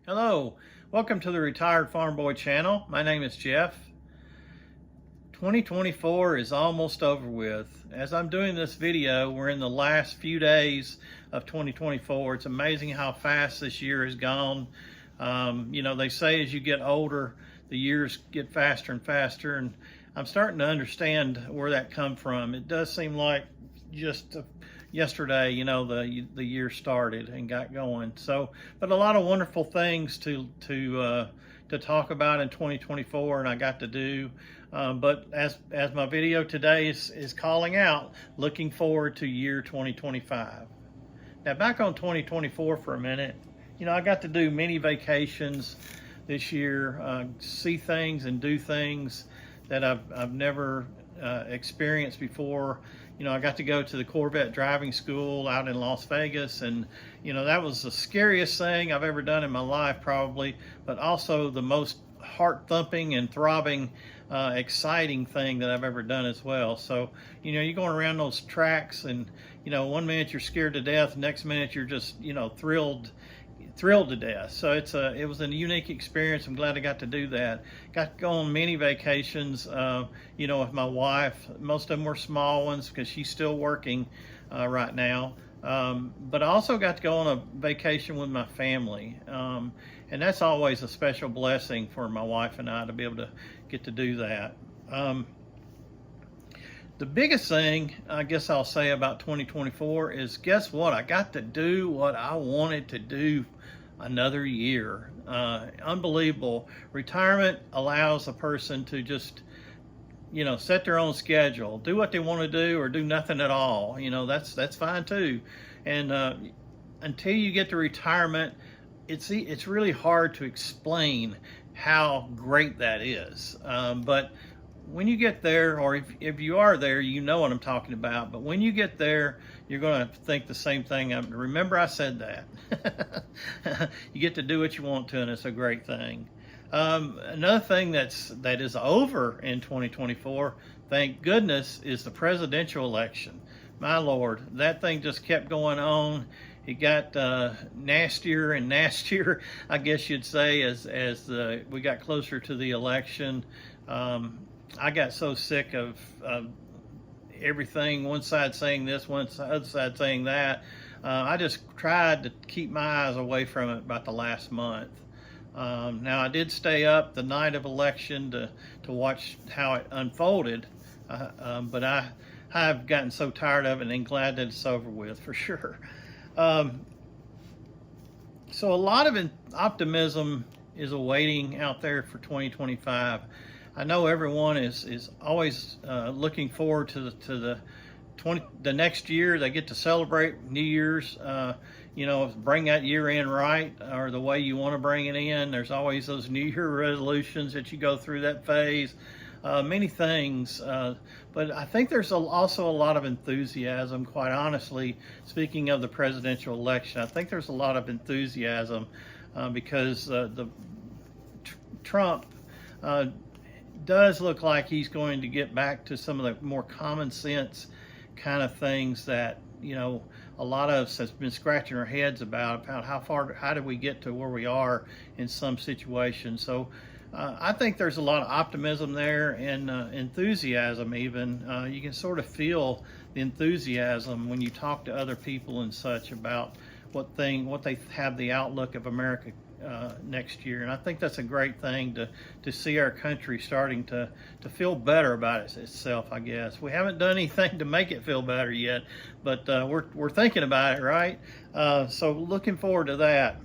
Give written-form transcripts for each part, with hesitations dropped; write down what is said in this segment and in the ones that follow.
Hello, welcome to the Retired Farm Boy channel. My name is Jeff. 2024 is almost over with. As I'm doing this video, we're in the last few days of 2024. It's amazing how fast this year has gone. They say as you get older, the years get faster and faster, and I'm starting to understand where that come from. It does seem like just yesterday, the year started and got going. So, but a lot of wonderful things to talk about in 2024, and I got to do. But as my video today is calling out, looking forward to year 2025. Now, back on 2024 for a minute. I got to do many vacations this year, see things and do things that I've never experienced before. I got to go to the Corvette driving school out in Las Vegas, and that was the scariest thing I've ever done in my life, probably, but also the most heart-thumping and throbbing, exciting thing that I've ever done as well. So, you're going around those tracks, and one minute you're scared to death, next minute you're just thrilled to death. So it was a unique experience. I'm glad I got to do that. Got to go on many vacations, with my wife. Most of them were small ones because she's still working right now. But I also got to go on a vacation with my family. And that's always a special blessing for my wife and I to be able to get to do that. The biggest thing I guess I'll say about 2024 is, guess what? I got to do what I wanted to do another year. Unbelievable. Retirement allows a person to just, set their own schedule, do what they want to do, or do nothing at all. That's fine too. And until you get to retirement, it's really hard to explain how great that is. But when you get there, or if you are there, you know what I'm talking about. But when you get there, you're going to think the same thing. Remember, I said that. You get to do what you want to, and it's a great thing. Another thing that is over in 2024, thank goodness, is the presidential election. My Lord, that thing just kept going on. It got nastier and nastier, I guess you'd say, as we got closer to the election. I got so sick of everything, one side saying this, other side saying that. I just tried to keep my eyes away from it about the last month. Now, I did stay up the night of election to watch how it unfolded, but I've gotten so tired of it and glad that it's over with, for sure. So a lot of optimism is awaiting out there for 2025. I know everyone is always looking forward to the next year. They get to celebrate New Year's, bring that year in right, or the way you want to bring it in. There's always those New Year resolutions that you go through that phase, many things. But I think there's also a lot of enthusiasm, quite honestly. Speaking of the presidential election, I think there's a lot of enthusiasm because Trump does look like he's going to get back to some of the more common sense kind of things that a lot of us has been scratching our heads about how did we get to where we are in some situations. So I think there's a lot of optimism there, and enthusiasm even. You can sort of feel the enthusiasm when you talk to other people and such about what they have the outlook of America next year. And I think that's a great thing to see our country starting to feel better about itself, I guess. We haven't done anything to make it feel better yet, but we're thinking about it, right? So looking forward to that.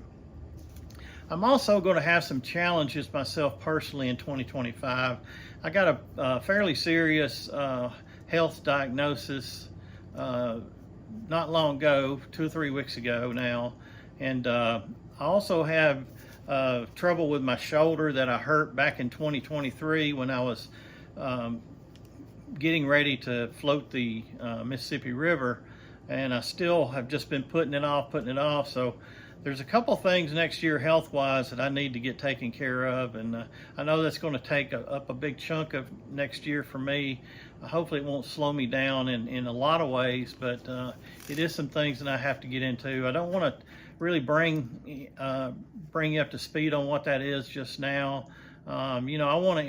I'm also going to have some challenges myself personally in 2025. I got a fairly serious health diagnosis not long ago, 2 or 3 weeks ago now, and I also have trouble with my shoulder that I hurt back in 2023 when I was getting ready to float the Mississippi River, and I still have just been putting it off. So there's a couple things next year health-wise that I need to get taken care of, and I know that's going to take up a big chunk of next year for me. Hopefully it won't slow me down in a lot of ways, but it is some things that I have to get into. I don't want to really bring you up to speed on what that is just now. You know, I want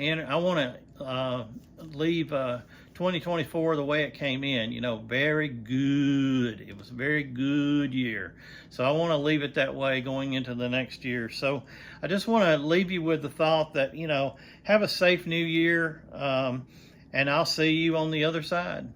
to leave 2024 the way it came in. You know, very good. It was a very good year. So I want to leave it that way going into the next year. So I just want to leave you with the thought that, you know, have a safe new year, and I'll see you on the other side.